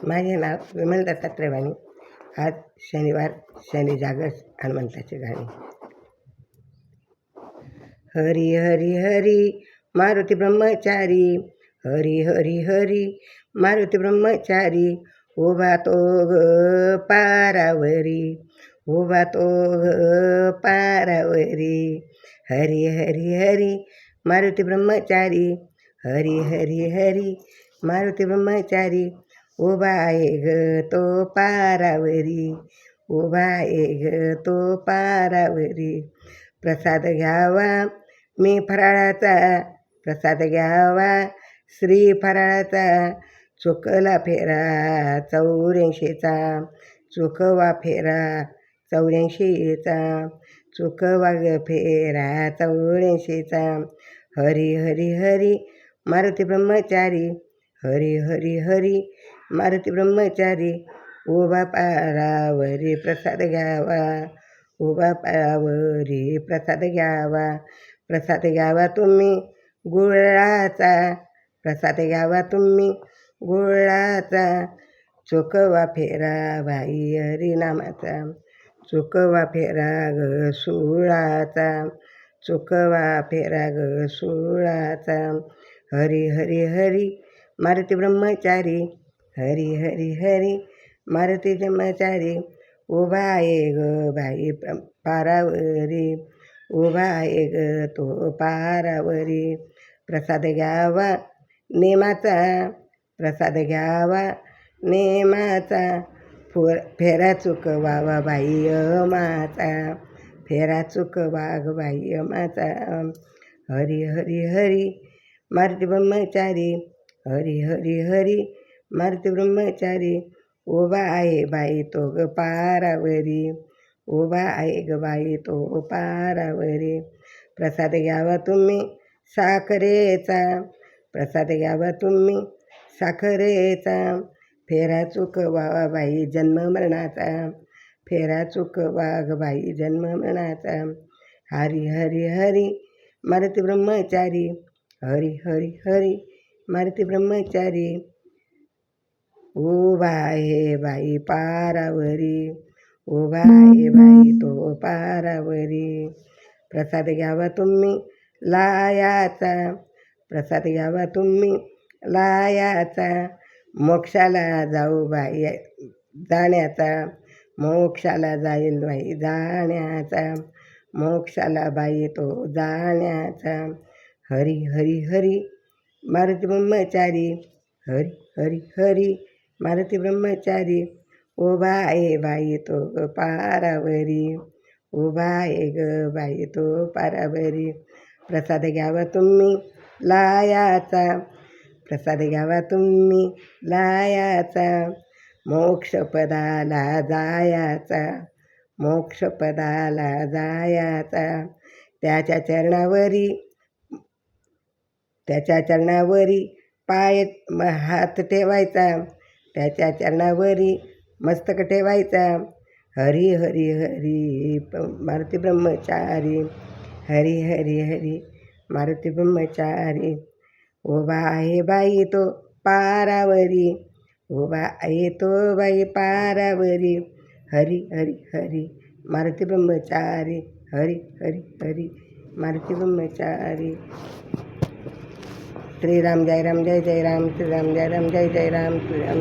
माझे नाव विमल दत्तात्रय वाणी. आज शनिवार, शनी जागस हनुमंताची गाणी. हरी हरी हरी मारुती ब्रह्मचारी, हरी हरी हरी मारुती ब्रह्मचारी. उभा तो पारावरी, उभा तो पारावरी. हरी हरी हरी मारुती ब्रह्मचारी, हरी हरी हरी मारुती ब्रह्मचारी. उभा आहे ग तो पारावरी, उभा आहे ग तो पारावरी. प्रसाद घ्यावा मी फराळाचा, प्रसाद घ्यावा श्री फराळाचा. चुकला फेरा 84चा, चुकवा फेरा 84चा, चुकवा ग फेरा 84चा. हरी हरी हरी मारुती ब्रह्मचारी, हरी हरी हरी मारुती ब्रह्मचारी. उभा पारावरी प्रसाद घ्यावा, उभा पारावरी प्रसाद घ्यावा. प्रसाद घ्यावा तुम्ही गुळाचा, प्रसाद घ्यावा तुम्ही गुळाचा. चुकवा फेरा बाई हरिनामाचा, चुकवा फेरा ग सुळाचा, चुकवा फेरा ग सुळाचा. हरी हरी हरी मारुती ब्रह्मचारी, हरी हरी हरी मारुती ब्रह्मचारी. उभा आहे ग बाई पारावरी, उभा आहे ग तो पारावरी. प्रसाद घ्यावा नेमाचा, प्रसाद घ्यावा नेमाचा. फेरा चुकवावा बाई यमाचा, फेरा चुकवा ग बाई यमाचा. हरी हरी हरी मारुती ब्रह्मचारी, हरी हरी हरी मारुती ब्रह्मचारी. उभा आहे बाई तो ग पारावरी, उभा आहे ग बाई तो पारावरी. प्रसाद घ्यावा तुम्ही साखरेचा, प्रसाद घ्यावा तुम्ही साखरेचा. फेरा चुकवा बाई जन्म मरणाचा, फेरा चुकवा ग बाई जन्म मरणाचा. हरी हरी हरी मारुती ब्रह्मचारी, हरी हरी हरी मारुती ब्रह्मचारी. उभा आहे बाई पारावरी, उभा आहे बाई तो पारावरी. प्रसाद घ्यावा तुम्ही लायाचा, प्रसाद घ्यावा तुम्ही लायाचा. मोक्षाला जाऊ बाई जाण्याचा, मोक्षाला जाईल बाई जाण्याचा, मोक्षाला बाई तो जाण्याचा. हरी हरी हरी मारुती ब्रह्मचारी, हरी हरी हरी मारुती ब्रह्मचारी. उभा आहे बाई तो ग पारावरी, उभा आहे ग बाई तो पारावरी. प्रसाद घ्यावा तुम्ही लायाचा, प्रसाद घ्यावा तुम्ही लायाचा. मोक्षपदाला जायाचा, मोक्षपदाला जायाचा. त्याच्या चरणावरी, त्याच्या चरणावरी पाय हात ठेवायचा, त्याच्या चरणावरी मस्तक ठेवायचा. हरी हरी हरी मारुती ब्रह्मचारी, हरी हरी हरी मारुती ब्रह्मचारी. उभा आहे बाई तो पारावरी, उभा आहे तो बाई पारावरी. हरी हरी हरी मारुती ब्रह्मचारी, हरी हरी हरी मारुती ब्रह्मचारी. श्रीराम जय राम जय जय राम, श्रीराम जय राम जय जय राम, श्रीराम.